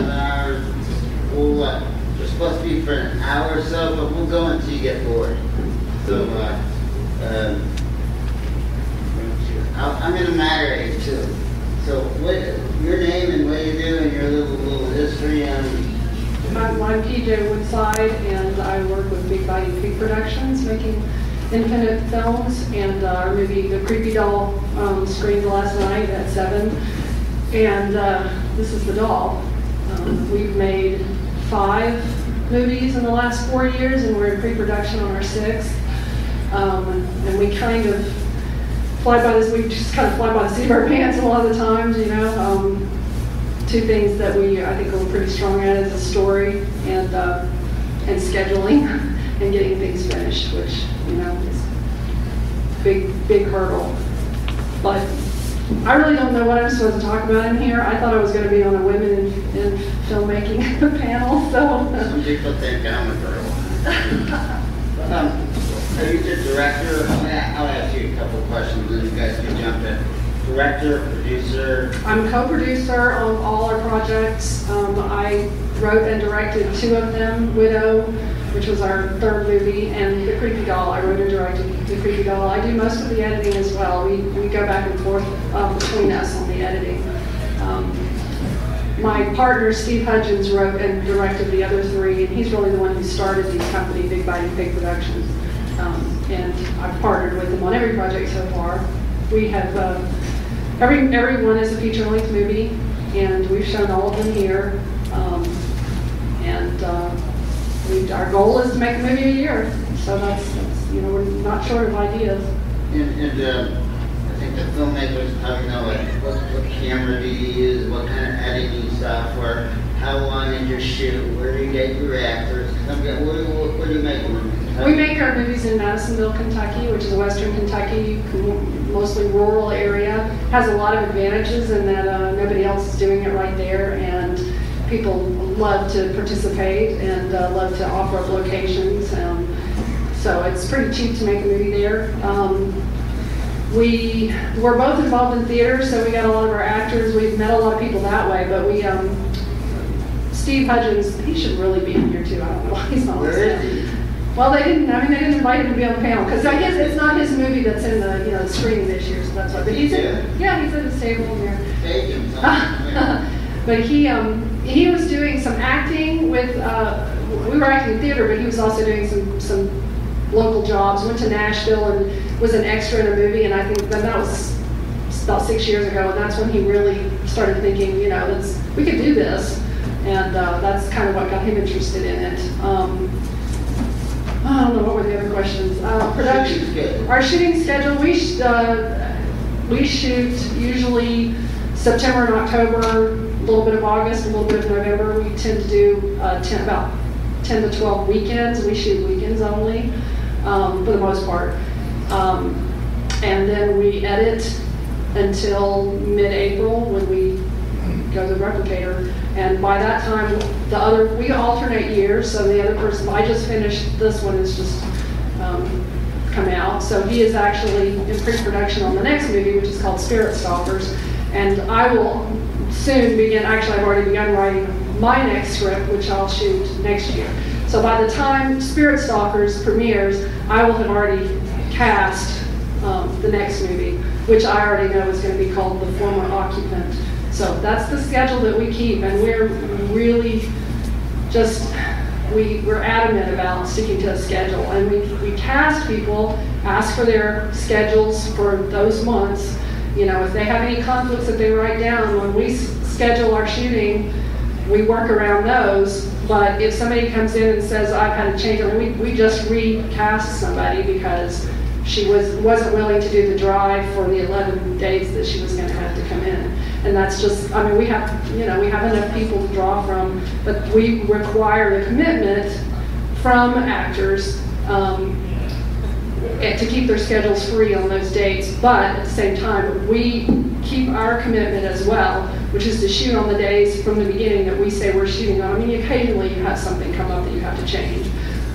7 hours. We're supposed to be for an hour or so, but we'll go until you get bored. So, I'm going to moderate too. So, what your name and what you do and your little history on. I'm PJ Woodside, and I work with Big Biting Pig Productions, making independent films, and our movie The Creepy Doll screened last night at 7, and this is the doll. We've made 5 movies in the last 4 years, and we're in pre-production on our 6th, and we kind of we just kind of fly by the seat of our pants a lot of the times, you know. 2 things that I think we're pretty strong at is the story and scheduling and getting things finished, which, you know, is a big hurdle. But I really don't know what I'm supposed to talk about in here. I thought I was going to be on a women in filmmaking panel, so. Some people think I'm a girl. Are you the director? I'll ask you a couple questions and you guys can jump in. Director, producer? I'm co-producer on all our projects. I wrote and directed 2 of them, Widow, which was our 3rd movie, and The Creepy Doll. I wrote and directed The Creepy Doll. I do most of the editing as well. We go back and forth between us on the editing. My partner, Steve Hudgens, wrote and directed the other 3, and he's really the one who started these company, Big Biting Pig Productions. And I've partnered with him on every project so far. We have, every one is a feature-length movie, and we've shown all of them here. Our goal is to make a movie a year, so that's you know, we're not short of ideas. And I think the filmmakers probably know what camera do you use, what kind of editing software, how long is your shoot, where do you get your actors? What do you make them? We make our movies in Madisonville, Kentucky, which is western Kentucky, mostly rural area. Has a lot of advantages in that nobody else is doing it right there, and people love to participate and love to offer up locations. So it's pretty cheap to make a movie there. We're both involved in theater, so we got a lot of our actors. We've met a lot of people that way, but Steve Hudgens, he should really be in here too. I don't know why he's not. Where is he? Well, they didn't invite him to be on the panel, because I guess it's not his movie that's in the screening this year, so that's why. But he's in his table here. But he was doing some acting with, we were acting in theater, but he was also doing some local jobs, went to Nashville and was an extra in a movie, and I think that was about 6 years ago, and that's when he really started thinking, you know, we could do this, and that's kind of what got him interested in it. I don't know, what were the other questions? Production. Our shooting schedule, we shoot usually September and October, a little bit of August, a little bit of November. We tend to do about 10 to 12 weekends. We shoot weekends only, for the most part. And then we edit until mid-April when we go to the replicator. And by that time, we alternate years, so the other person, I just finished, this one has just come out. So he is actually in pre-production on the next movie, which is called Spirit Stalkers. And I will soon begin, actually I've already begun writing my next script, which I'll shoot next year. So by the time Spirit Stalkers premieres, I will have already cast the next movie, which I already know is going to be called The Former Occupant. So that's the schedule that we keep, and we're really we're adamant about sticking to a schedule. And we cast people, ask for their schedules for those months. You know, if they have any conflicts that they write down, when we schedule our shooting, we work around those. But if somebody comes in and says, I've had a change, I mean, we just recast somebody because she wasn't willing to do the drive for the 11 days that she was going to have to come in. And that's just, I mean, we have enough people to draw from, but we require the commitment from actors to keep their schedules free on those dates. But at the same time, we keep our commitment as well, which is to shoot on the days from the beginning that we say we're shooting on. I mean, occasionally you have something come up that you have to change,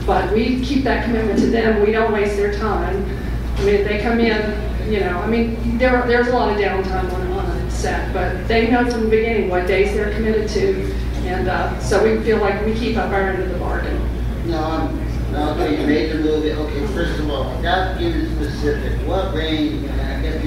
but we keep that commitment to them. We don't waste their time. I mean, if they come in, you know, I mean, there's a lot of downtime on it. set, but they know from the beginning what days they're committed to, and so we feel like we keep up our end of the bargain. No, okay, you made the movie. Okay, first of all, without giving specific, what range? I guess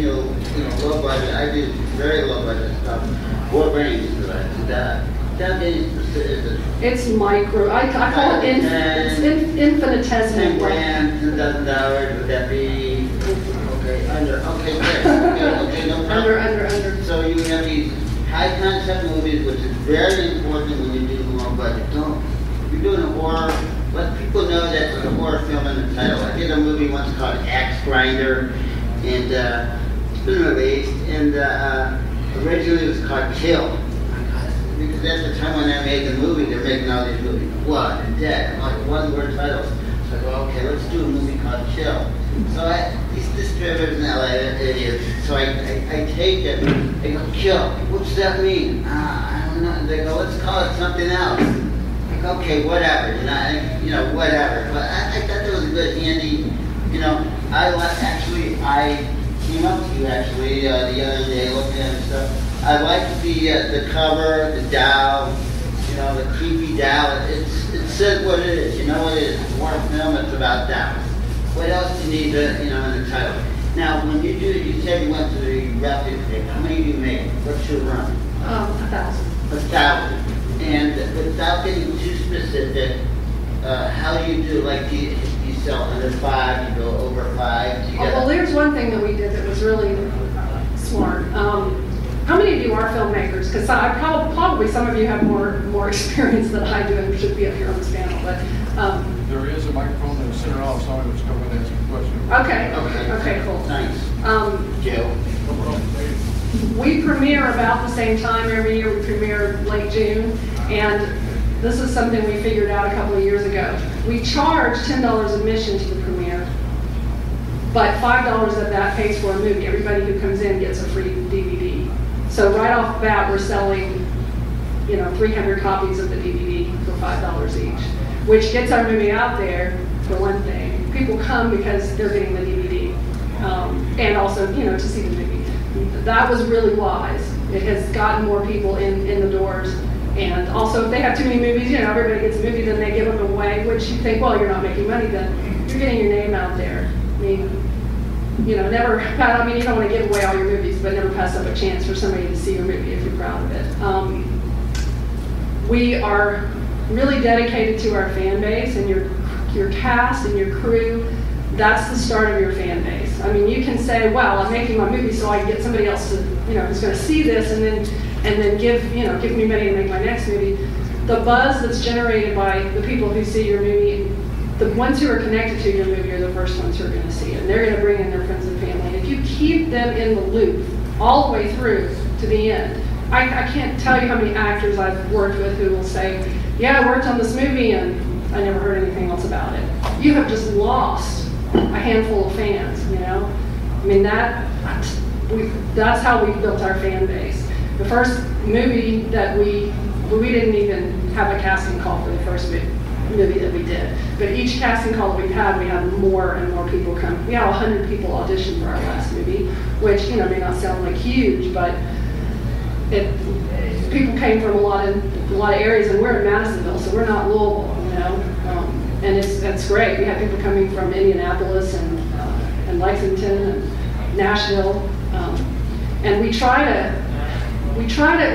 low budget. I do very low budget stuff. What range is that? Without getting specific. It's micro. I call it infinitesimal. 10 grand, $10,000. Would that be okay? Under. Okay, great. Okay, no problem. Under. So you have these high concept movies, which is very important when you do low budget. You're doing a horror. Let people know that there's a horror film in the title. I did a movie once called Axe Grinder, and it's been released, and originally it was called Kill. Because at the time when I made the movie, they're making all these movies, blood and dead, like one-word titles. So I go, okay, let's do a movie called Kill. So these distributors in LA, they're idiots. So I take it, they go, Kill, what's that mean? I don't know. They go, let's call it something else. Okay, whatever, whatever. But I thought that was a good handy, I came up to you actually the other day looking at stuff. I liked the cover, the doll, the creepy doll. It says what it is, what it is. It's a horror film, it's about dolls. What else do you need to, in the title? Now, when you do it, you said you went to the replica thing. How many do you make? What's your run? 1,000. 1,000. And without getting too specific, how do you do? Like, do you sell under 5? You go over 5? Well, there's one thing that we did that was really smart. How many of you are filmmakers? Because probably some of you have more experience than I do and should be up here on this panel. But there is a microphone in the center off. Somebody was coming and asking questions. Okay, cool. Thanks. Joe. We premiere about the same time every year. We premiere late June, and this is something we figured out a couple of years ago. We charge $10 admission to the premiere, but $5 of that pays for a movie. Everybody who comes in gets a free DVD. So right off the bat, we're selling, 300 copies of the DVD for $5 each, which gets our movie out there for one thing. People come because they're getting the DVD, and also, to see the movie. That was really wise. It has gotten more people in the doors. And also, if they have too many movies, everybody gets a movie, then they give them away, which you think, well, you're not making money, then you're getting your name out there. I mean, you don't want to give away all your movies, but never pass up a chance for somebody to see your movie if you're proud of it. We are really dedicated to our fan base, and your cast and your crew. That's the start of your fan base. I mean, you can say, well, I'm making my movie so I can get somebody else to, who's going to see this and then give me money to make my next movie. The buzz that's generated by the people who see your movie, the ones who are connected to your movie are the first ones who are going to see it. And they're going to bring in their friends and family. And if you keep them in the loop all the way through to the end, I can't tell you how many actors I've worked with who will say, yeah, I worked on this movie and I never heard anything else about it. You have just lost a handful of fans, I mean, that's how we built our fan base. The first movie that we didn't even have a casting call for the first movie that we did. But each casting call that we had more and more people come. We had 100 people audition for our last movie, which, may not sound like huge, but people came from a lot of areas, and we're in Madisonville, so we're not Louisville, and it's great. We have people coming from Indianapolis and Lexington and Nashville, and we try to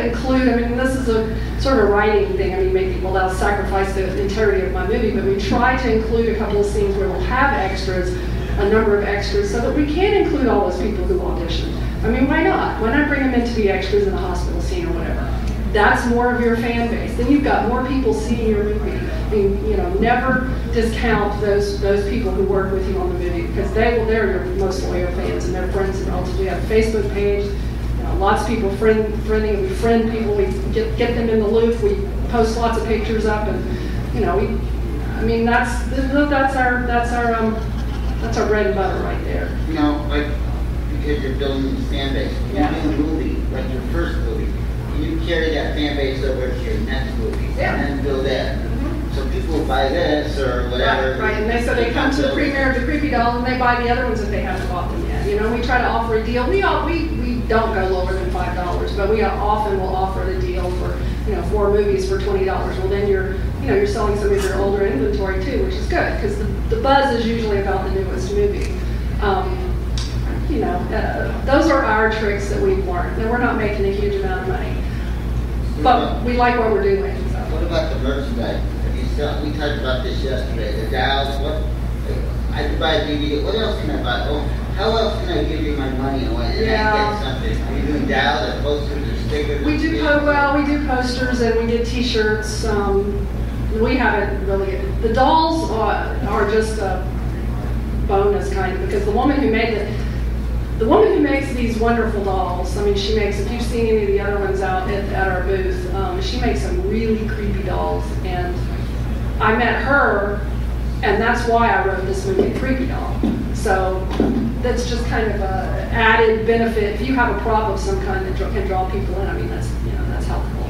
include. I mean, this is a sort of a writing thing. I mean, make people that'll sacrifice the entirety of my movie, but we try to include a couple of scenes where we'll have extras, a number of extras, so that we can include all those people who auditioned. I mean, why not? Why not bring them in to be extras in a hospital scene or whatever? That's more of your fan base. Then you've got more people seeing your movie. I mean, never discount those people who work with you on the movie, because they're your most loyal fans and their friends and relatives. We have a Facebook page. Lots of people we friend people. We get them in the loop. We post lots of pictures up, and that's our bread and butter right there. Because you're building this fan base. You're doing a movie, like your first movie. You carry that fan base over to your next movie, and then build that. So people will buy this or whatever. Right. And they come to the premiere of the Creepy Doll, and they buy the other ones if they haven't bought them yet. We try to offer a deal. We don't go lower than $5. but we often will offer the deal for, 4 movies for $20. Well, then you're selling some of your older inventory too, which is good, because the buzz is usually about the newest movie. Those are our tricks that we've learned. And we're not making a huge amount of money, but we like what we're doing. So. What about the merchandise? We talked about this yesterday. The dials. I could buy a DVD. What else can I buy? Oh, how else can I give you my money and I get something? Are you doing dials or posters or stickers? We do posters and we did T-shirts. We haven't really. The dolls are just a bonus kind of, because the woman who makes these wonderful dolls, I mean, she makes, if you've seen any of the other ones out at our booth, she makes some really creepy dolls, and I met her, and that's why I wrote this movie, Creepy Doll. So that's just kind of a added benefit. If you have a prop of some kind that can draw people in, I mean, that's helpful.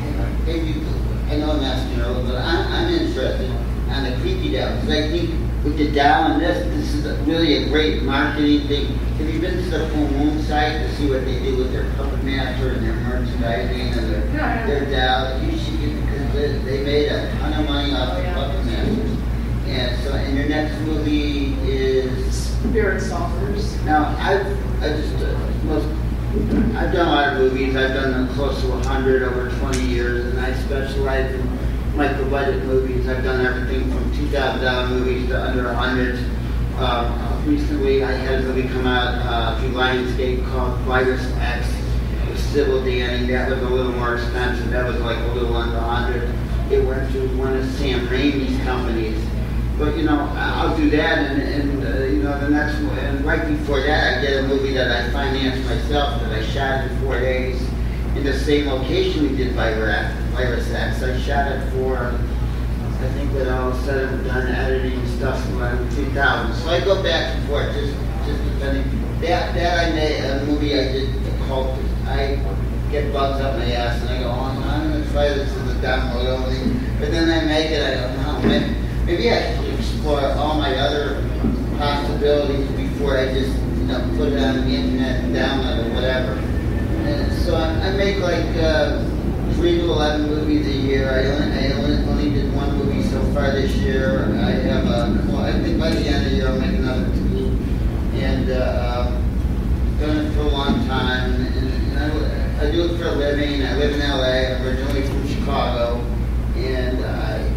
I know I'm asking earlier, but I'm interested on the Creepy Doll, because I think with the doll and this is really a great marketing thing. Have you been to the Full Moon site to see what they do with their puppet master and their merchandising and their doll? You should get, because they made a ton of money off the puppet masters. And so, and your next movie is Spirit Stalkers. Now, I've done a lot of movies. I've done close to 100 over 20 years, and I specialize in micro-budget movies. I've done everything from $2,000 movies to under 100. Recently, I had a movie come out through Lionsgate called Virus X. It was Sybil Danning. That was a little more expensive. That was like a little under 100. It went to one of Sam Raimi's companies. But I'll do that, and the next one. And right before that, I did a movie that I financed myself that I shot in 4 days in the same location we did Virus X. I shot it for, I think, with all said and done, editing and stuff, around 2000. So I go back and forth, just depending. That I made a movie I did called. I get bugs up my ass, and I go, I'm going to try this as a download only. But then I make it. I go, no, maybe I should explore all my other possibilities before I just put it on the internet and download or whatever. And so I make like 3 to 11 movies a year. I only did 1 movie so far this year. I have I think by the end of the year I'll make another 2. And done it for a long time. And I do it for a living. I live in LA. I'm originally from Chicago. And I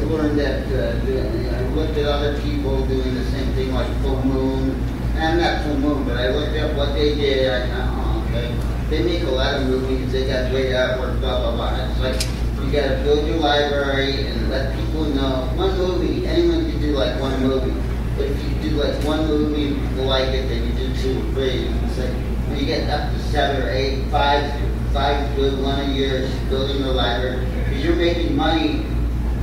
learned that I looked at other people doing the same thing, like Full Moon. And I'm not Full Moon, but I looked at what they did. I thought, okay, they make a lot of movies. They got great artwork, blah blah blah. It's like you got to build your library and let people know. One movie, anyone can do like 1 movie. But if you do like 1 movie and people like it, then you do 2 or 3. It's like when you get up to 7 or 8, 5 good, 1 a year, just building the library, because you're making money.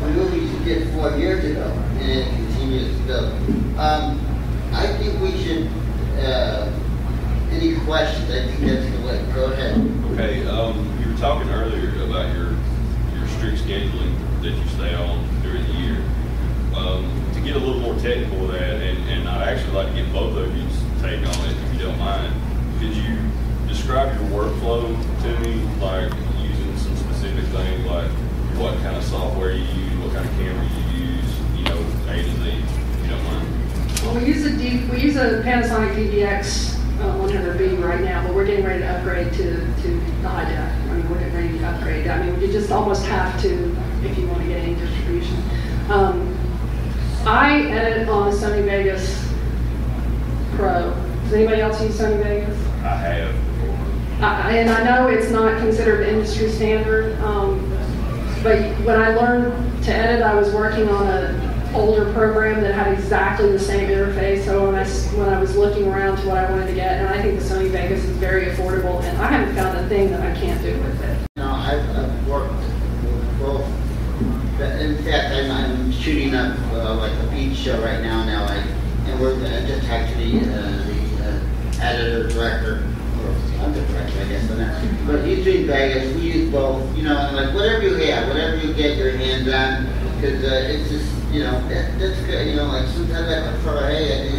Movies you did 4 years ago, and it continues to build. I think we should. Any questions? I think that's the way. Go ahead. Okay. You were talking earlier about your strict scheduling that you stay on during the year. To get a little more technical with that, and I'd actually like to get both of you to take on it, if you don't mind. Could you describe your workflow to me, like using some specific things, like what kind of software you use, what kind of camera you use, A to Z, if you don't mind. Well, we use a Panasonic DVX 100B right now, but we're getting ready to upgrade to the high def. I mean, we're getting ready to upgrade. I mean, you just almost have to if you want to get any distribution. I edit on the Sony Vegas Pro. Does anybody else use Sony Vegas? I have before. And I know it's not considered industry standard. But when I learned to edit, I was working on an older program that had exactly the same interface. So when I was looking around to what I wanted to get, and I think the Sony Vegas is very affordable, and I haven't found a thing that I can't do with it. I've worked with both. In fact, I'm shooting up like a beach show right now in LA, and we're just actually the editor, director, I'm the director, I guess, on that. But he's doing Vegas. We use both, like whatever you have, whatever you get your hands on, because it's just, that's good. Like sometimes I prefer, hey, I do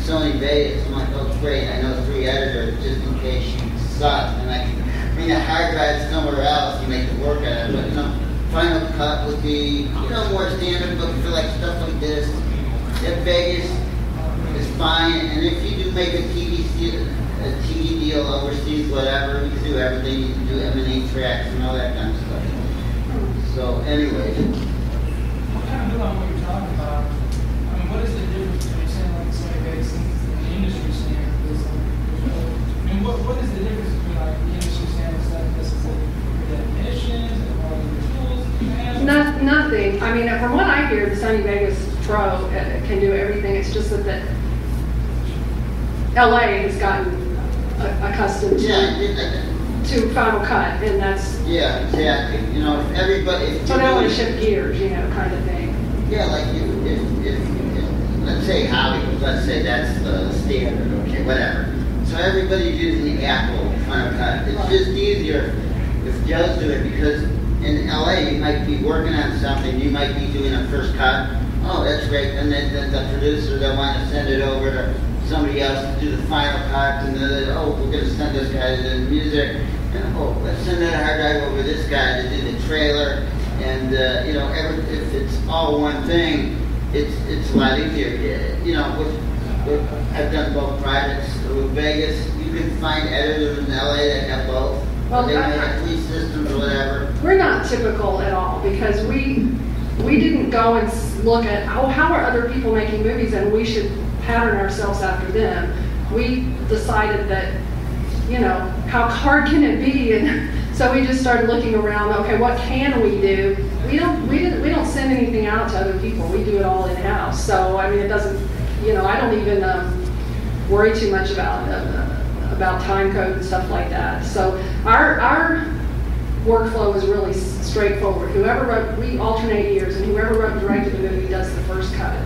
Sony Vegas. I'm like, oh, great, I know 3 editors just in case you suck, and I can mean, a hard drive somewhere else, you make it work at it, but, Final Cut would be, more standard, but for like stuff like this, at Vegas is fine, and if you do make a TV deal overseas, whatever, you do everything, you can do M&E tracks and all that kind of stuff. So, anyway. What kind of build on what you're talking about? I mean, what is the difference between saying like Sony Vegas and the industry standard? I mean, what is the difference between like the industry standard stuff? This is like the definitions and all the tools that you have? Nothing. I mean, from what I hear, the Sony Vegas Pro can do everything. It's just that LA has gotten accustomed to Final Cut, and that's... Yeah, exactly. If everybody... So they want to shift gears, kind of thing. Yeah, like if let's say Hollywood, let's say that's the standard, okay, whatever. So everybody's using the Apple Final Cut. It's just easier if Joe's doing it, because in LA you might be working on something, you might be doing a first cut. Oh, that's great. And then the producer, they'll want to send it over to somebody else to do the final cut, and then, we're going to send this guy to do the music, and let's send that hard drive over this guy to do the trailer, and if it's all one thing, it's a lot easier. I've done both projects with Vegas. You can find editors in LA that have both. Well, they might have 3 systems or whatever. We're not typical at all, because we didn't go and look at how are other people making movies, and we should pattern ourselves after them. We decided that, how hard can it be? And so we just started looking around. Okay, what can we do? We don't send anything out to other people. We do it all in house. So I mean, it doesn't. I don't even worry too much about time code and stuff like that. So our workflow is really straightforward. We alternate years, and whoever directed the movie does the first cut.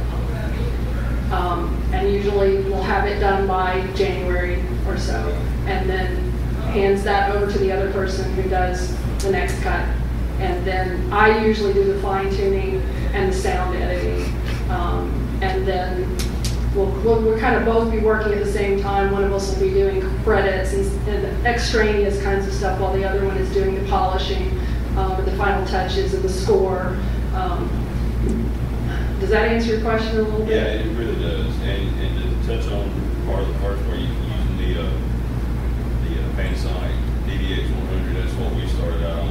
And usually we'll have it done by January or so, and then hands that over to the other person who does the next cut. And then I usually do the fine tuning and the sound editing, and then we'll kind of both be working at the same time. One of us will be doing credits and extraneous kinds of stuff, while the other one is doing the polishing, the final touches, and the score. Does that answer your question a little bit? Yeah, it really does. And to touch on part of the first where you're using the Panasonic DVX100, that's what we started out on.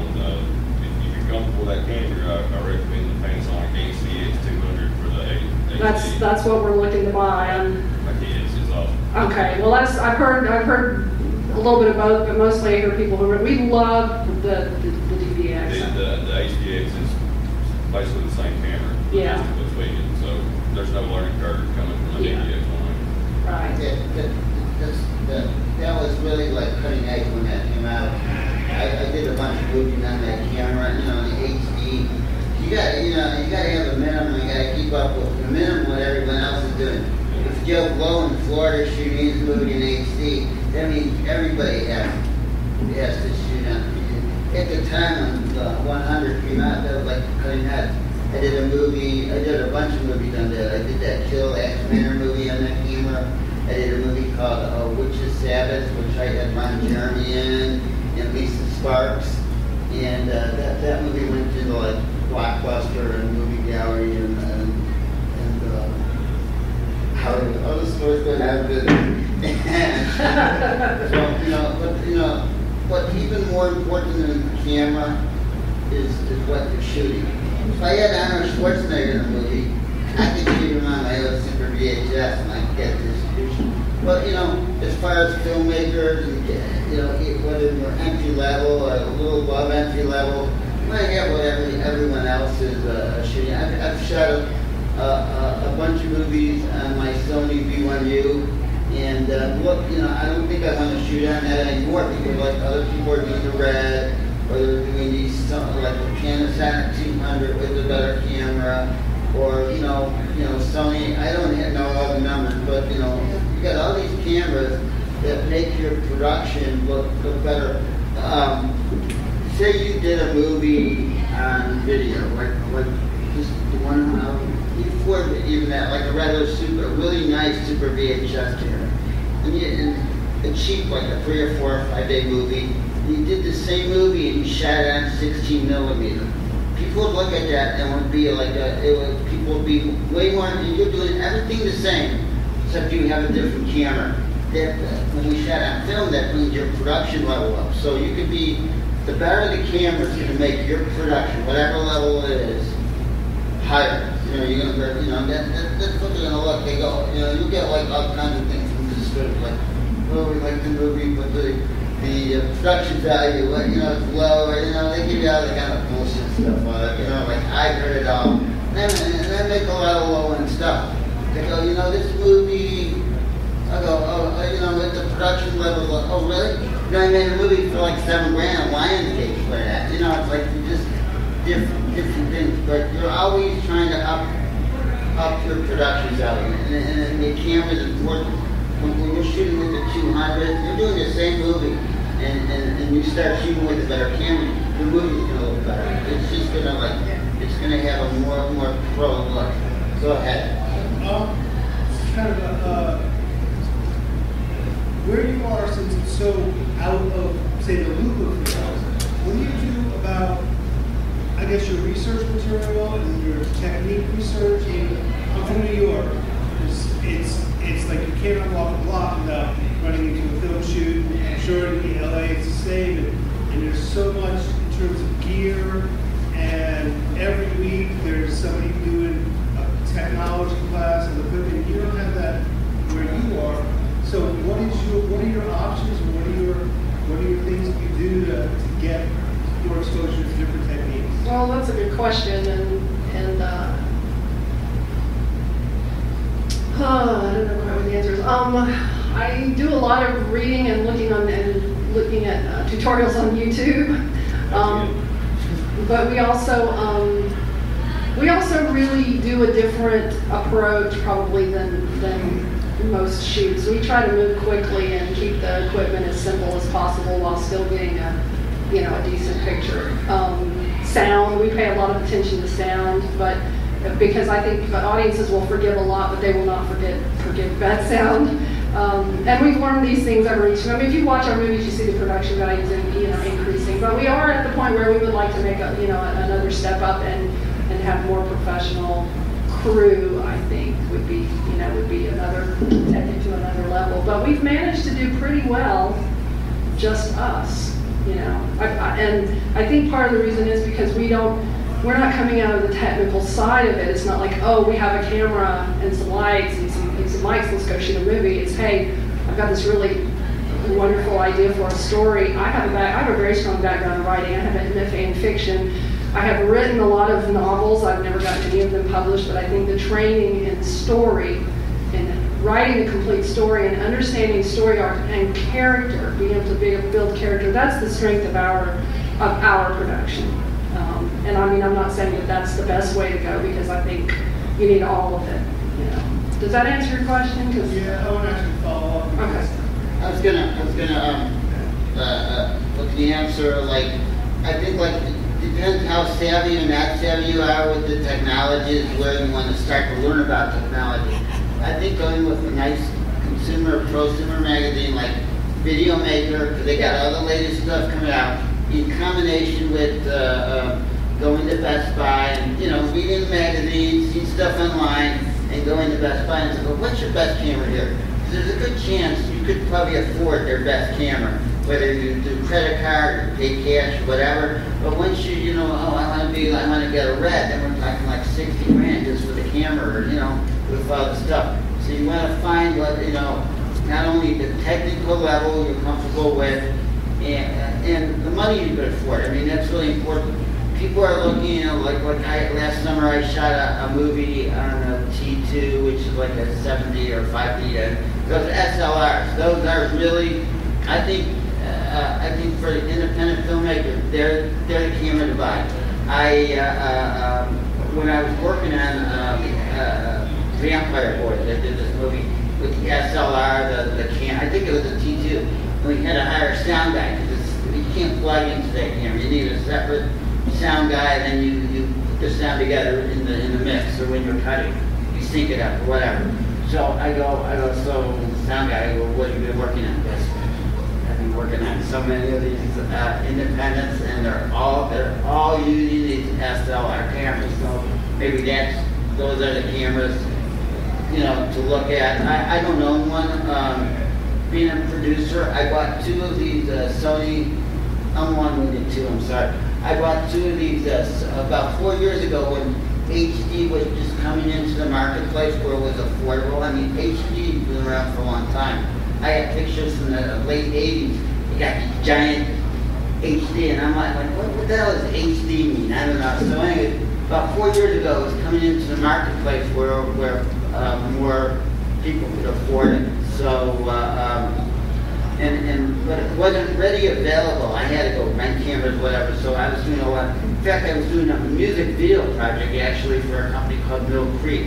If you're comfortable with that camera, I recommend the Panasonic HCX200 for the HD. That's what we're looking to buy. My kids is awesome. Okay, well I've heard a little bit of both, but mostly I hear people we love the DVX. The HDX is basically the same camera. Yeah. So there's no learning curve coming from a DVX100. Right. That was really like cutting edge when that came out. I did a bunch of movies on that camera, the HD. You gotta have a minimum. You gotta keep up with the minimum what everyone else is doing. If Joe Blow in Florida shooting his movie in HD, that means everybody has to shoot on. At the time when the 100 came out, that was like cutting edge. I did a bunch of movies on that. I did that Kill Axe Manor movie on that camera. I did a movie called Witch's Sabbath, which I had Ron Jeremy in, and Lisa Sparks. And that movie went to like Blockbuster and Movie Gallery and all the stores that have been. So, but even more important than the camera is what you're shooting. If I had Arnold Schwarzenegger in a movie, I could shoot him on my own Super VHS and I could get distribution. But, as far as filmmakers, and, whether you're entry level or a little above entry level, I have what everyone else is shooting. I've shot a bunch of movies on my Sony V1U, and I don't think I want to shoot on that anymore, because like other people are doing the Red, or they're doing these something like the Panasonic 200 with a better camera, or Sony. I don't know all the numbers, but you got all these cameras that make your production look better. Say you did a movie on video, like just the one before even that, like a really nice Super VHS camera, and a cheap like a 3 or 4 or 5 day movie. you did the same movie and you shot it on 16 millimeter. People would look at that and would be like, people would be way more, you're doing everything the same, except you have a different camera. That, when we shot on film, that means your production level up. So you could be, the better the camera is going to make your production, whatever level it is, higher. You know, you're gonna, you know, that's what they're gonna look. They go, you know, you get like all kinds of things from the script, like, oh, we like the movie, but the production value, you know, it's low, or, you know, they give you all the kind of bullshit stuff on it. You know, like I heard it all. And they make a lot of low end stuff. They go, you know, this movie. I go, oh, you know, at the production level, oh, really? You know, I made a movie for like $7 grand on Lionsgate for that. You know, it's like just different things, but you're always trying to up your production value, and the camera's important. When you're shooting with the 200, you're doing the same movie, and you start shooting with a better camera, the movie's gonna look better. It's just gonna it's gonna have a more pro look. Go ahead. It's kind of where you are, since it's so out of, say, the loop of things, what do you do about, I guess, your research material and your technique research? I'm from New York. It's like you can't walk the block without running into a film shoot. I'm sure in LA it's the same, and there's so much in terms of gear, and every week there's somebody doing a technology class and equipment. You don't have that where you are. So what are your options, or what are your things that you do to get your exposure to different techniques? Well, that's a good question, and I don't know quite what the answer is. I do a lot of reading and looking at tutorials on YouTube, but we also really do a different approach probably than most shoots. We try to move quickly and keep the equipment as simple as possible while still getting a decent picture. Sound, we pay a lot of attention to sound, but because I think audiences will forgive a lot, but they will not forgive bad sound. And we've learned these things over each. I mean, if you watch our movies, you see the production values increasing. But we are at the point where we would like to make another step up and have more professional crew. I think would be another, take it to another level. But we've managed to do pretty well, just us. And I think part of the reason is because we're not coming out of the technical side of it. It's not like, oh, we have a camera and some lights and some mics, let's go shoot a movie. It's, hey, I've got this really wonderful idea for a story. I have a very strong background in writing. I have an MFA in fiction. I have written a lot of novels. I've never gotten any of them published, but I think the training in story and writing a complete story and understanding story arc and character, being able to build character, that's the strength of our production. And I mean, I'm not saying that that's the best way to go, because I think you need all of it. Does that answer your question? Yeah, I want to actually follow up. Okay. I was gonna look the answer, like, I think, like, it depends how savvy or not savvy you are with the technology is where you want to start to learn about technology. I think going with a nice prosumer magazine like Video Maker, because they got all the latest stuff coming out, in combination with going to Best Buy and, reading the magazines, seeing stuff online, and going to Best Buy and say, well, what's your best camera here? Because there's a good chance you could probably afford their best camera, whether you do credit card or pay cash or whatever. But once I want to get a red, then we're talking like 60 grand just for the camera, or, with all the stuff. So you want to find what, not only the technical level you're comfortable with, and the money you could afford. I mean, that's really important. People are looking, last summer I shot a movie on a T2, which is like a 70 or 50. Those SLRs, those are really, I think for the independent filmmaker, they're the camera to buy. When I was working on Vampire Boys, I did this movie with the SLR, I think it was a T2, and we had to hire a sound guy, because you can't plug into that camera. You need a separate sound guy, and then you put the sound together in the mix, or when you're cutting, you sync it up or whatever. So I go, so sound guy, well, what have you been working on? This, having working on so many of these independents, and they're all using these SLR cameras. So maybe those are the cameras, you know, to look at. I don't own one. Being a producer, I bought 2 of these Sony. I'm long-winded too. I'm sorry. I bought 2 of these about 4 years ago when HD was just coming into the marketplace where it was affordable. I mean, HD has been around for a long time. I have pictures from the late 80s. You got these giant HD, and I'm like, what the hell does HD mean? I don't know. So anyway, about 4 years ago, it was coming into the marketplace where more people could afford it. So, but it wasn't ready available. I had to go rent cameras, whatever. So I was doing a lot. In fact, I was doing a music video project actually for a company called Mill Creek.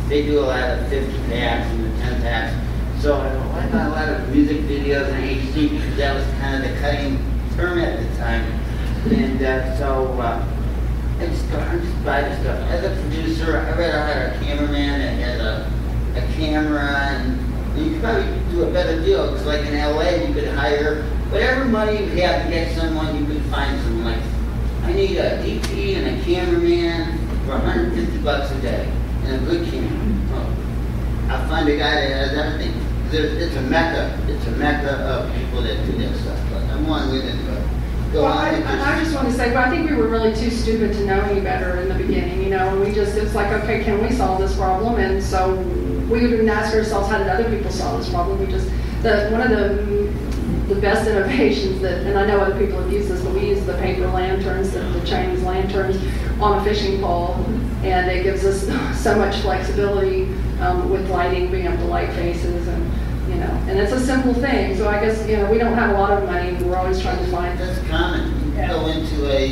They do a lot of 50 packs and the 10 packs. So I got a lot of music videos in HD because that was kind of the cutting term at the time. And I'm just buying stuff. As a producer, I read I had a cameraman that had a camera, and you could probably do a better deal because, like in LA, you could hire whatever money you have to get someone. You could find someone like, I need a DP and a cameraman for $150 a day and a good camera. I'll find a guy that has everything. It's a mecca of people that do that stuff. But I'm one with it. Well, I just want to say, I think we were really too stupid to know any better in the beginning, you know, and it's like, okay, can we solve this problem? And so we would ask ourselves, how did other people solve this problem? One of the best innovations and I know other people have used this, but we use the paper lanterns, the Chinese lanterns on a fishing pole, and it gives us so much flexibility with lighting, being able to light faces, and you know, and it's a simple thing. So I guess, you know, we don't have a lot of money. We're always trying to find. That's common. You can go into a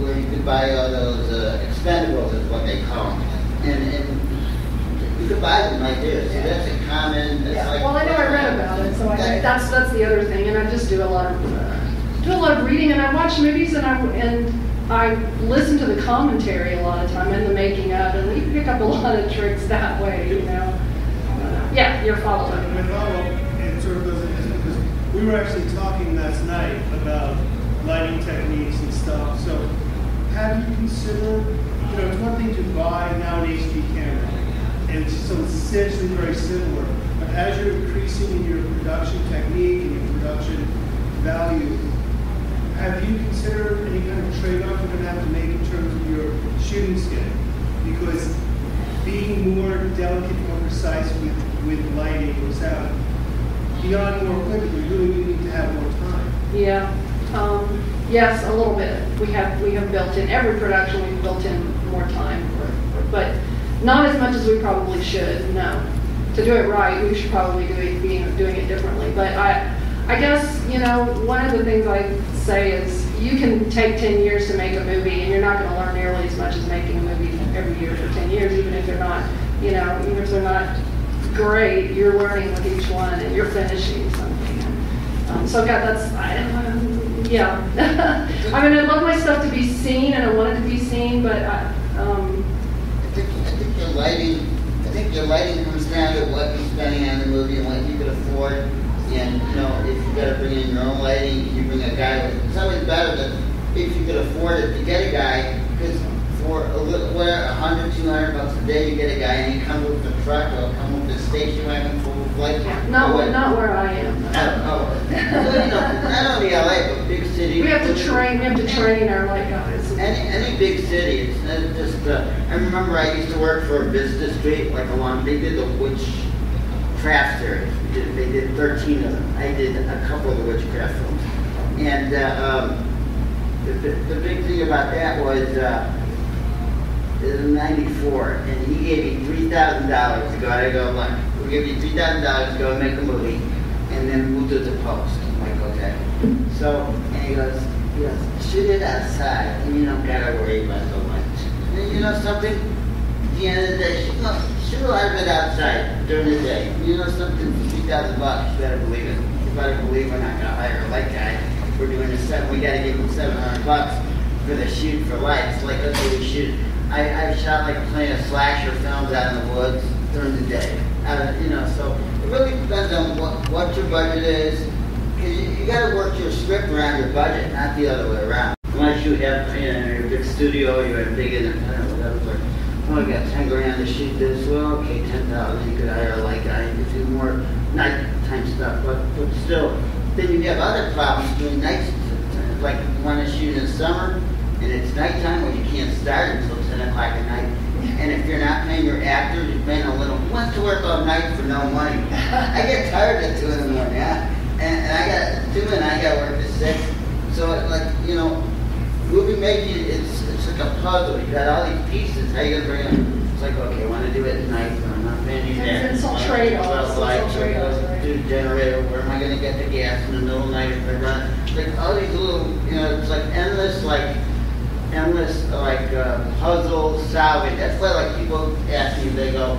where you could buy all those expendables, is what they call them, and you could buy them right there. So that's a common. Yeah. Like, well, I know I read about it, so that's the other thing. And I just do a lot of reading, and I watch movies, and I listen to the commentary a lot of time in the making of, and you pick up a lot of tricks that way, you know. Yeah, your follow-up. My follow-up, and sort of goes into this, because we were actually talking last night about lighting techniques and stuff. So have you considered, you know, it's one thing to buy now an HD camera, and so it's essentially very similar. But as you're increasing in your production technique and your production value, have you considered any kind of trade-off you're going to have to make in terms of your shooting schedule? Because being more delicate, more precise with lighting or sound, beyond more equipment, you really do need to have more time. Yeah. Yes, a little bit. We have built in every production. We've built in more time, but not as much as we probably should. No, to do it right, we should probably doing it differently. But I guess, you know, one of the things I say is you can take 10 years to make a movie, and you're not going to learn nearly as much as making a movie every year for 10 years, even if they're not, you know, even if they're not great, you're learning with each one, and you're finishing something. So God, yeah. I mean, I love my stuff to be seen, and I want it to be seen, but I think your lighting comes down to what you're spending on the movie and what you can afford. And you know, if you got to bring in your own lighting, you bring a guy with. It's always better that if you could afford it to get a guy, because for a little, $100, $200 a day, you get a guy, and he comes with the truck, or come with the station wagon full of lights. Not where I am. Not only LA, but big city. We have to train our light guys. Any big city, it's not just. I remember I used to work for a business street, they did the witchcraft series. They did 13 of them. I did a couple of the witchcraft films. And the big thing about that was it was in '94, and he gave me $3,000 to go. I go, look, we'll give you $3,000 to go and make a movie, and then we'll do the post. I'm like, okay. So, and he goes, shoot it outside, and you don't gotta worry about the lights. And you know something? At the end of the day, shoot a lot of it outside during the day. You know something? For $3,000, you better believe it. You better believe we're not gonna hire a light guy. We're doing this stuff. We gotta give him $700 for the shoot for lights. Like, let's say we shoot. I shot like plenty of slasher films out in the woods during the day. You know, so it really depends on what your budget is because you gotta work your script around your budget, not the other way around. Unless you have, you know, your big studio, you have big independent, whatever, it's like, oh, I got 10 grand to shoot this, well, okay, 10,000, you could hire a light guy to do more nighttime stuff, but still, then you have other problems doing nights, like you want to shoot in the summer, and it's nighttime, well, you can't start until 10 o'clock at night. And if you're not paying your actors, you're paying a little, who wants to work all night for no money? I get tired at 2 in the morning, yeah? And I got 2 and I got to work at 6. So, like, you know, movie making, it's like a puzzle. You got all these pieces. How you going to bring them? It's like, okay, I want to do it at night, but I'm not paying you that. It's all trade-offs. Do generator, where am I going to get the gas in the middle of the night if I run? It's like all these little, you know, it's like endless, puzzle solving. That's why, like, people ask me, they go,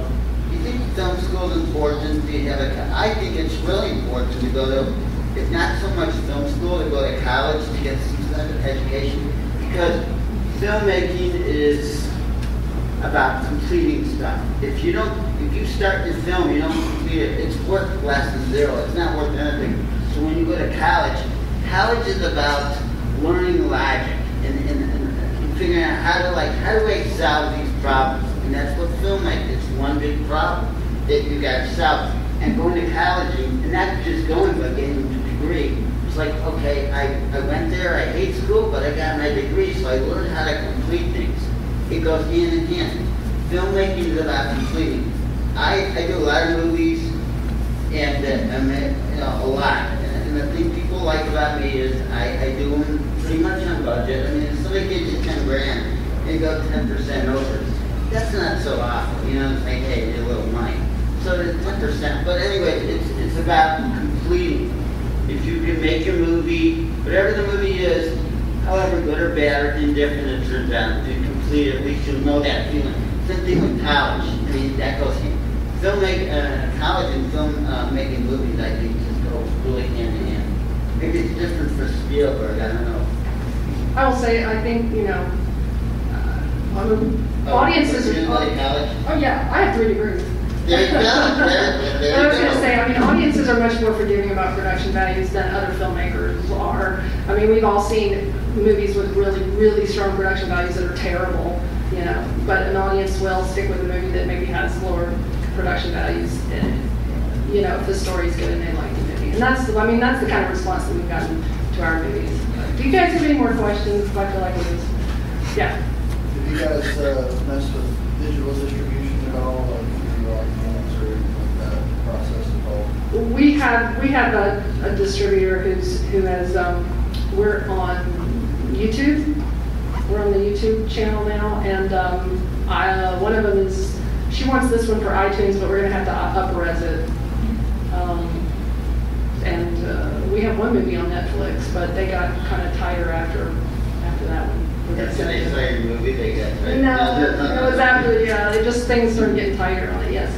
do you think film school is important? Do you have I think it's really important to go to, if not so much film school, to go to college to get some kind of education, because filmmaking is about completing stuff. If you start your film, you don't complete it, it's worth less than zero. It's not worth anything. So when you go to college is about learning logic and figuring out how do I solve these problems, and that's what filmmaking is. One big problem that you got to solve. And going to college, and not just going, but getting a degree. It's like, okay, I went there, I hate school, but I got my degree, so I learned how to complete things. It goes hand in hand. Filmmaking is about completing. I do a lot of movies, and you know, a lot. And the thing people like about me is I do them pretty much on budget. I mean, if somebody gives you 10 grand, and you go 10% over, that's not so awful. You know, it's like, hey, you need a little money. So it's 10%. But anyway, it's about completing. If you can make your movie, whatever the movie is, however good or bad or indifferent it turns out, to complete it, at least you'll know that feeling. Same thing with college. I mean, that goes hand. College and film making movies, I think, just go really hand in hand. Maybe it's different for Spielberg, I don't know. I will say, I think, you know, audiences are... college? Oh yeah, I have 3 degrees. There you go. There I was going to say, I mean, audiences are much more forgiving about production values than other filmmakers are. I mean, we've all seen movies with really, really strong production values that are terrible, you know, but an audience will stick with a movie that maybe has lower production values, and, you know, if the story's good and they like the movie. And that's the kind of response that we've gotten to our movies. Do you guys have any more questions? I feel like it is. Yeah. Have you guys messed with digital distribution at all? We have a distributor who has we're on YouTube. We're on the YouTube channel now, and one of them is she wants this one for iTunes, but we're gonna have to up-res it. And we have one movie on Netflix, but they got kind of tighter after that one. That's an exciting movie they got. Right? No, it was after things started getting tighter on it. Yes.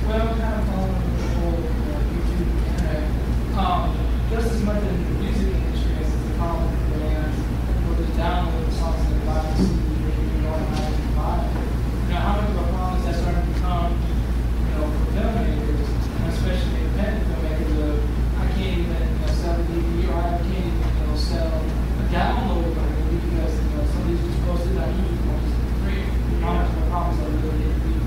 Well, kind of following the whole YouTube internet. Just as much in the music industry as it's a problem for bands, where there's download the songs and buy the CD, you don't have to buy it. You know, how much of a problem is that starting to become, you know, for filmmakers, and especially independent filmmakers, I can't even, you know, sell a DVD, or I can't even, you know, sell a download of a movie because, you know, somebody's just posted on YouTube for free. How much of a problem is that really going to be?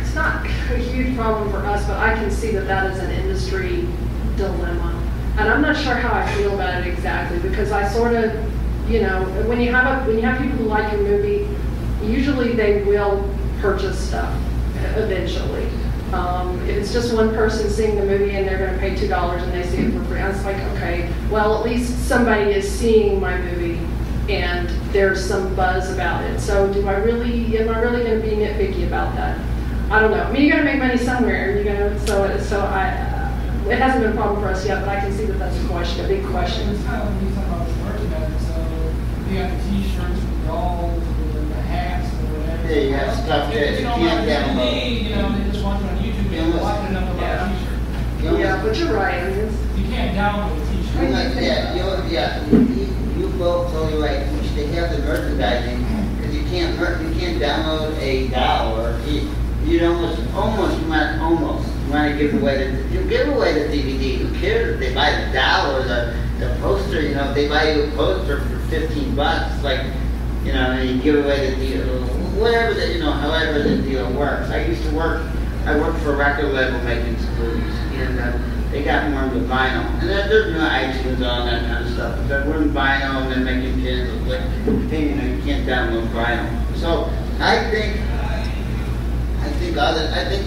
It's not a huge problem for us, but I can see that is an industry dilemma. And I'm not sure how I feel about it exactly, because I sort of, you know, when you have people who like your movie, usually they will purchase stuff eventually. If it's just one person seeing the movie and they're going to pay $2 and they see it for free, I was like, okay, well, at least somebody is seeing my movie and there's some buzz about it. So am I really going to be nitpicky about that? I don't know. I mean, you got to make money somewhere. It hasn't been a problem for us yet, but I can see that's a question, a big question. It's kind of like you talk about the merchandising. So you got the T-shirts with dolls, or the hats, or whatever. Yeah, you have stuff that you can't download. You know, they just watch it on YouTube and they're watching enough about a T-shirt. Yeah, but you're right. I mean, you can't download a T-shirt. You both totally right. They have the merchandising, because you can't download a doll or you'd almost want to give away the DVD. Who cares if they buy the doll or the poster? You know, if they buy you a poster for $15, like, you know, and you give away the deal, whatever the, you know, however the deal works. I worked for a record label making some movies, and they got more into vinyl. And there's no iTunes and all that kind of stuff, but we're in vinyl and they're making kids like, you know, you can't download vinyl. So I think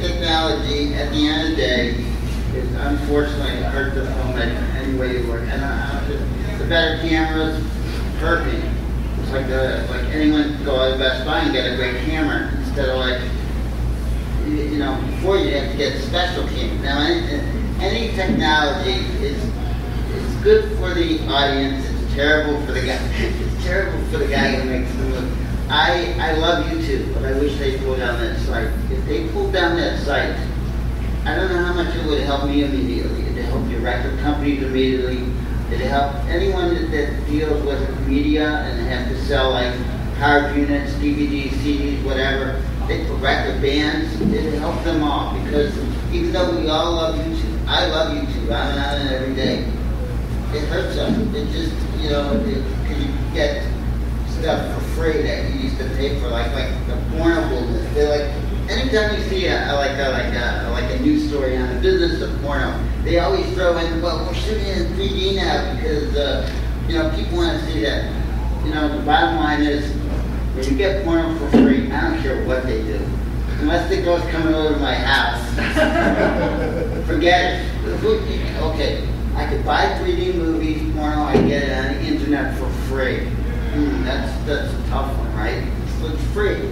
technology at the end of the day is unfortunately hurt the filmmaker any way you work. And the better cameras hurt me. It's like anyone can go to Best Buy and get a great camera instead of like, you know, before you have to get special cameras. Now any technology is good for the audience. It's terrible for the guy. It's terrible for the guy who makes the movie. I love YouTube, but I wish they pulled down that site. If they pulled down that site, I don't know how much it would help me immediately. It'd help your record companies immediately. It'd help anyone that deals with media and have to sell like hard units, DVDs, CDs, whatever. They put record bands. It'd help them all because even though we all love YouTube, I love YouTube. I'm on it every day. It hurts us. It just, you know, because you get stuff for free that you used to pay for, like the porno business. They're like, anytime you see a news story on the business of porno, they always throw in, well, we're shooting in 3D now because you know, people want to see that. You know, the bottom line is, when you get porno for free, I don't care what they do, unless the girl's coming over to my house. Forget it. Okay, I could buy 3D movies, porno, I get it on the internet for free. That's a tough one, right? It's free.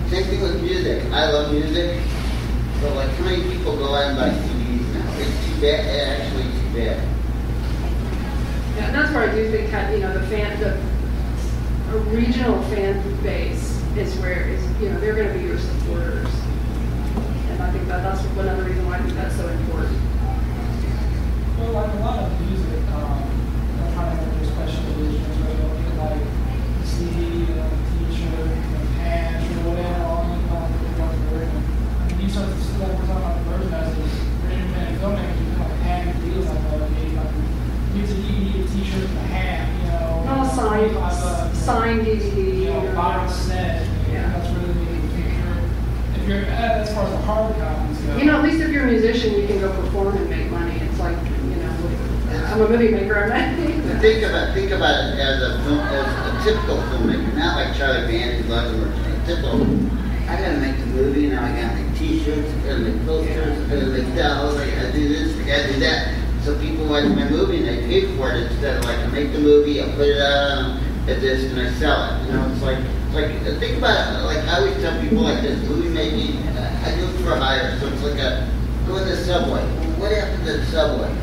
Same thing with music. I love music, but like, how many people go out and buy CDs now? It's too bad. It's actually too bad. Yeah, and that's where I do think, you know, the regional fan base is where you know, they're going to be your supporters, and I think that's another reason why I think that's so important. Well, like a lot of music, I'm trying to make those special editions where they'll get like a CD, a t-shirt, a patch, or whatever, all in one version. I mean, you start to see, like we're talking about the merchandisers, for independent filmmakers, you like hand deals like that. Here's a DVD, a t-shirt, and a hat, you know. No, signed DVD. You know, box set. Yeah. That's really neat. If you're, as far as the hard copies go. You know, at least if you're a musician, you can go perform and make money. It's like, you know, I'm a movie maker. Think about it as a typical filmmaker, not like Charlie Band who loves merchandise. Typical. I gotta make the movie, now I gotta make t-shirts, I gotta make posters, I gotta make dolls, I gotta do this, I gotta do that. So people watch my movie and they pay for it instead of like, I make the movie, I put it out on a disc and I sell it. You know, it's like think about it. Like I always tell people like this, movie making, I do it for hire, so it's like go in the Subway. What happens at Subway?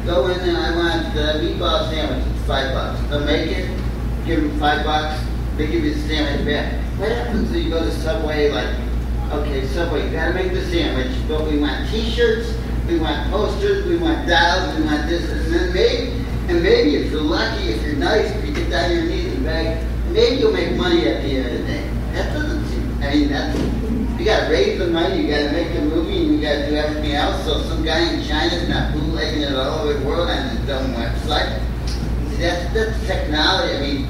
Go in and I want the meatball sandwich, it's $5. They'll make it, give them $5, they give you the sandwich back. What happens when you go to Subway, like, okay, Subway, you gotta make the sandwich, but we want t-shirts, we want posters, we want dolls, we want this, and then maybe if you're lucky, if you're nice, if you get down your knees and beg, maybe you'll make money at the end of the day. That doesn't seem, I mean, you gotta raise the money, you gotta make the movie, and you gotta do everything else, so some guy in China's not bootlegging it all over the world on this dumb website. See, that's technology. I mean,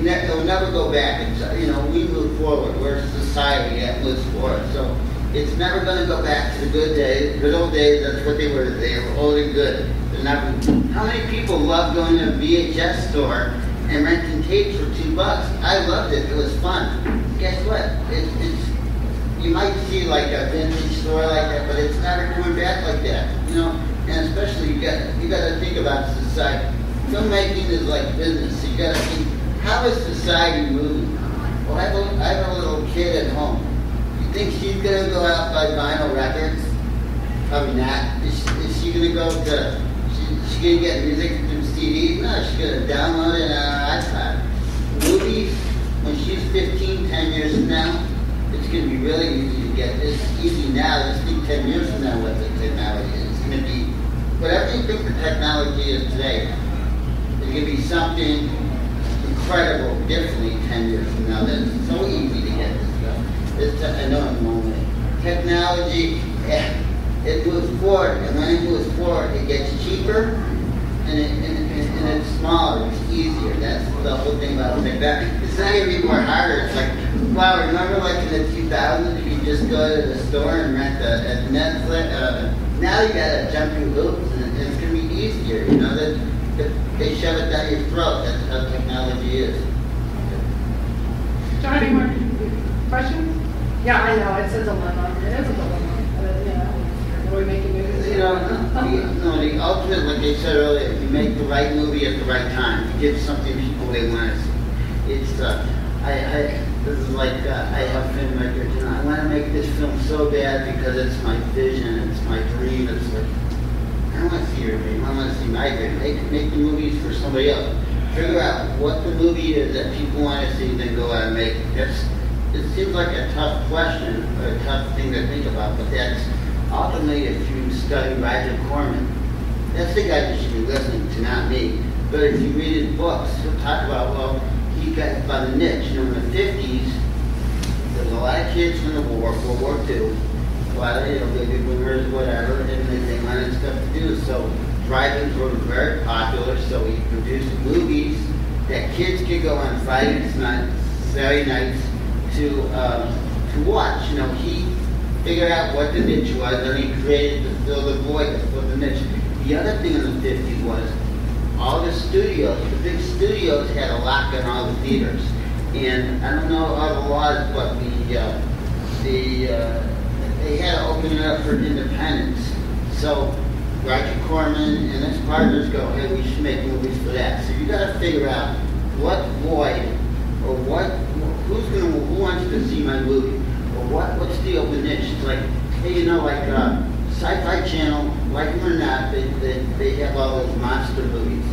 it'll never go back. It's, you know, we move forward. We're a society that moves forward. So it's never going to go back to the good days, good old days. That's what they were. They were old and good. They're never. How many people love going to a VHS store and renting tapes for $2? I loved it. It was fun. Guess what? It's you might see like a vintage store like that, but it's never coming back like that. You know, and especially you got to think about society. Filmmaking is like business. So you got to think. How is society moving? Well, I have a little kid at home. You think she's going to go out and buy vinyl records? Probably not. Is she going to go to, she's going to get music through CDs? No, she's going to download it on her iPod. Movies, when she's 15, 10 years from now, it's going to be really easy to get. It's easy now. Let's think 10 years from now what the technology is. It's going to be, whatever you think the technology is today, it's going to be something incredible, differently 10 years from now. That's so easy to get this stuff. I know I'm lonely. technology, it moves forward, and when it moves forward, it gets cheaper, and it's smaller, it's easier. That's the whole thing about that. It's not going to be more harder. It's like, wow, remember like in the 2000s, you could just go to the store and rent a Netflix. Now you got to jump through hoops, and it's going to be easier. You know that they shove it down your throat. That's how technology is. John, any more questions? Yeah, I know, it's a dilemma. It is a dilemma. Are we making movies? You know, the ultimate, like they said earlier, you make the right movie at the right time. You give something people they want to see. It's, this is like, I have filmmakers, you know, I want to make this film so bad because it's my vision, it's my dream. It's like, I don't want to see your dream, I want to see my dream. Make the movies for somebody else. Figure out what the movie is that people want to see, then go out and make it. It seems like a tough question, or a tough thing to think about, but that's ultimately, if you study Roger Corman, that's the guy you should be listening to, not me. But if you read his books, he'll talk about, well, he got by the niche. You know, in the 50s, there was a lot of kids from the war, World War II, a lot of, baby boomers, whatever, and they wanted stuff to do. So drive-ins were very popular, so he produced movies that kids could go on Friday nights, Saturday nights to watch. You know, he figured out what the niche was, and he created to fill the void, to fill the niche. The other thing in the 50s was all the studios, the big studios had a lock on all the theaters. And I don't know all the laws, but they had to open it up for independence. So Roger Corman and his partners go, hey, we should make movies for that. So you got to figure out what void, or who wants to see my movie, or what's the open niche. It's like, hey, you know, like Sci-Fi Channel, like them or not, they have all those monster movies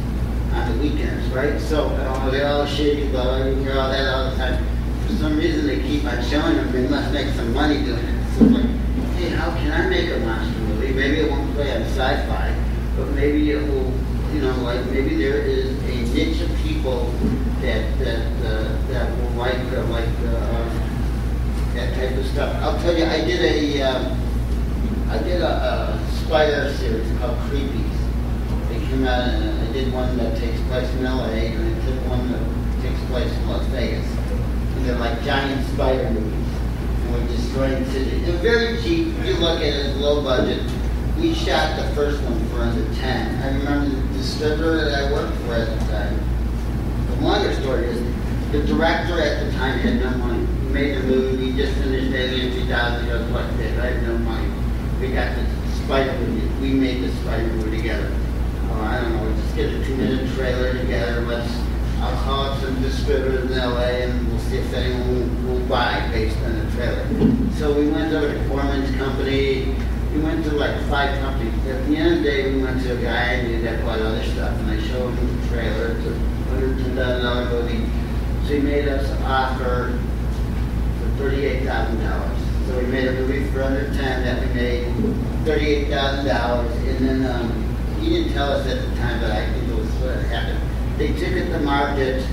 on the weekends, right? So they're all shady, blah, blah, you hear all that all the time. For some reason, they keep on showing them. They must make some money doing it. So it's like, hey, how can I make a monster movie? Maybe it won't play on Sci-Fi, but maybe it will, you know, like maybe there is a niche of people that will like that type of stuff. I'll tell you, I did a spider series called Creepies. They came out, and I did one that takes place in LA, and I did one that takes place in Las Vegas. And they're like giant spider movies. And we're destroying cities. They're very cheap. If you look at it, it's low budget. We shot the first one for under 10. I remember the distributor that I worked for at the time. The longer story is, the director at the time had no money. We made the movie, we just finished Alien 3000, he goes, what, I had no money. We got the spider movie, we made the spider movie together. I don't know, let's just get a 2-minute trailer together, I'll call up some distributors in LA and we'll see if anyone will buy based on the trailer. So we went over to Corman's company, we went to like 5 companies. At the end of the day, we went to a guy I knew that bought other stuff, and I showed him the trailer. It's a $110,000 movie. So he made us an offer for $38,000. So we made a movie for under 10 that we made $38,000, and then he didn't tell us at the time, but I think it was what happened. They took it to market,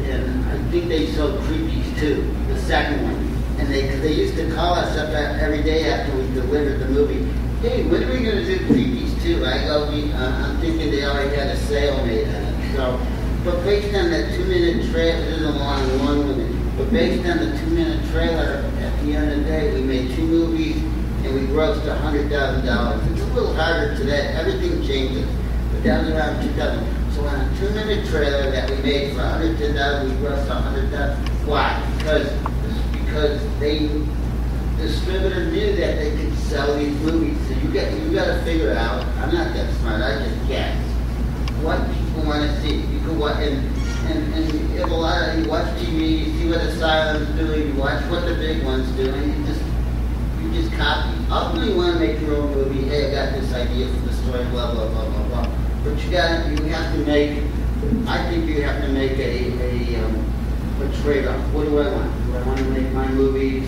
and I think they sold Creepies too, the second one. And they used to call us up every day after we delivered the movie. Hey, when are we going to do Creepies 2? I go, I'm thinking they already had a sale made on it. So, but based on that 2-minute trailer, it isn't a long movie, but based on the 2-minute trailer, at the end of the day, we made 2 movies and we grossed $100,000. It's a little harder today. Everything changes, but that was around 2000. So on a 2-minute trailer that we made for $110,000, we grossed $100,000. Why? Because the distributor knew that they could sell these movies. So you got to figure out. I'm not that smart. I just guess what people want to see. You can watch, and you have a lot of, you watch TV, you see what Asylum's doing, you watch what the big one's doing. You just copy. Ultimately, you want to make your own movie. Hey, I got this idea for the story. Blah blah blah blah blah. But you have to make. I think you have to make a trade-off. What do I want? Do I want to make my movies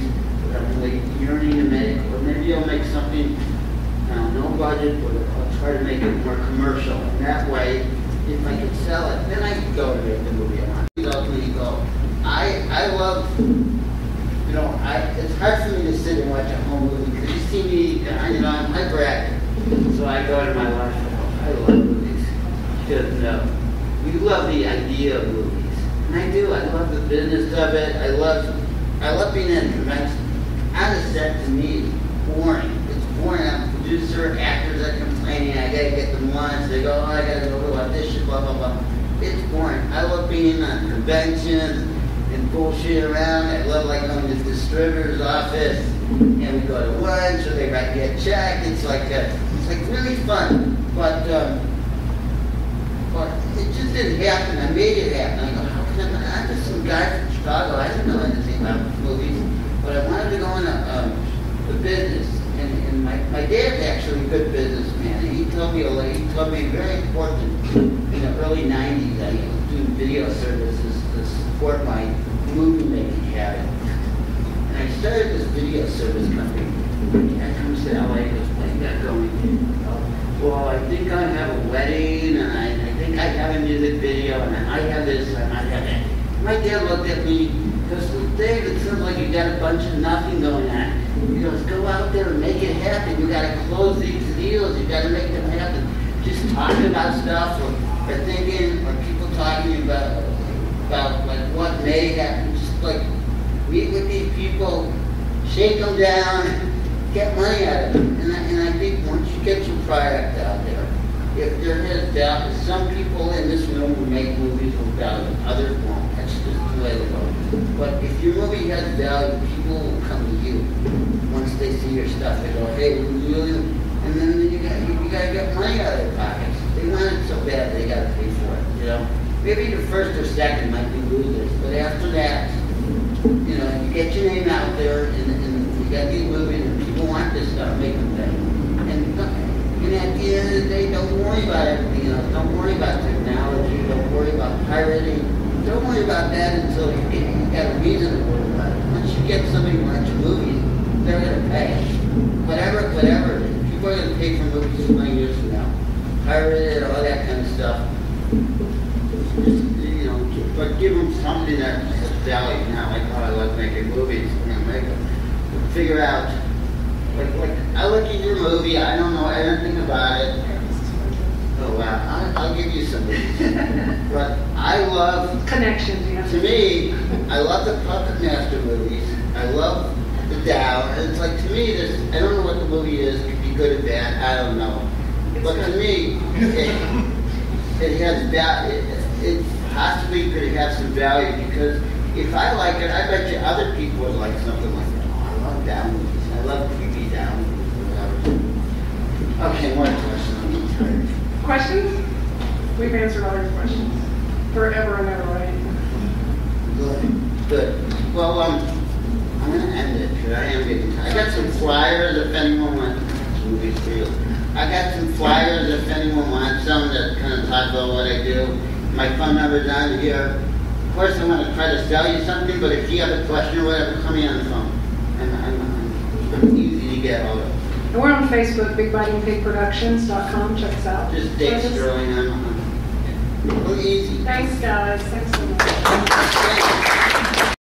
that I'm really yearning to make? Or maybe I'll make something, no budget, but I'll try to make it more commercial. And that way, if I can sell it, then I can go and make the movie I want. Ultimately go. I love you know, it's hard for me to sit and watch a home movie because you see me, you know, I'm hyperactive. So I go to my wife, I love movies. She doesn't know. We love the idea of movies. And I do. I love the business of it. I love being at a convention. On the set, to me, is boring. It's boring. I'm a producer, actors are complaining, I gotta get them lunch. They go, oh, I gotta go to audition, blah, blah, blah. It's boring. I love being on conventions and bullshit around. I love like going to the distributor's office and we go to lunch or they write me a check. It's like really fun. But it just didn't happen. I made it happen. I go, how can I? I'm just some guy from Chicago. I didn't know anything about movies, but I wanted to go into the business. And my dad's actually a good businessman. And he told me very important in the early 90s that he was doing video services to support my movie making habit. And I started this video service company. I comes to LA and goes, what you got going? Well, I think I have a wedding, and I think I have a music video, and I have this, and I have that. My dad looked at me, goes, well, Dave, it sounds like you got a bunch of nothing going on. He goes, go out there and make it happen. You got to close these deals. You got to make them happen. Just talking about stuff, or thinking, or people talking about like what may happen. Just like meet with these people, shake them down, get money out of them. And I think once you get your product out there, if there is value, some people in this room will make movies with value, others won't. That's just the way it goes. But if your movie has value, people will come to you once they see your stuff. They go, hey, we really, and then you gotta get money out of their pockets. They want it so bad they gotta pay for it. You know, maybe the first or second might be losers, but after that, you know, you get your name out there, and you got these movies, and people want this stuff, make them pay. And at the end of the day, don't worry about everything else. Don't worry about technology. Don't worry about pirating. Don't worry about that until you got a reason to worry about it. Once you get somebody who wants your movies, they're going to pay. Whatever. People are going to pay for movies 20 years from now. Pirated, all that kind of stuff. Just, you know, but give them something that has value. Now, like, oh, I love making movies. You know, make them figure out. Like, I look at your movie, I don't know anything about it. Oh wow, I'll give you some movies. But I love Connections, yeah. To me, I love the Puppet Master movies. I love the Dow. And it's like, to me, this, I don't know what the movie is, it could be good or bad, I don't know. But to me, it has value. It possibly could have some value because if I like it, I bet you other people would like something like that. Oh, I love Dow movies. I love creepy down. Okay, more questions. I'm getting tired. Questions? We've answered all your questions. Forever and ever, right? Good. Well, I'm going to end it because I am getting tired. I got some flyers if anyone wants. Movies for you. I got some flyers if anyone wants some that kind of talk about what I do. My phone number's on here. Of course, I want to try to sell you something, but if you have a question or whatever, call me on the phone. I'm easy to get hold of. And we're on Facebook, BigBitingPigProductions.com. Check us out. Just Dave Sterling. I'm easy. Thanks, guys. Thanks so much.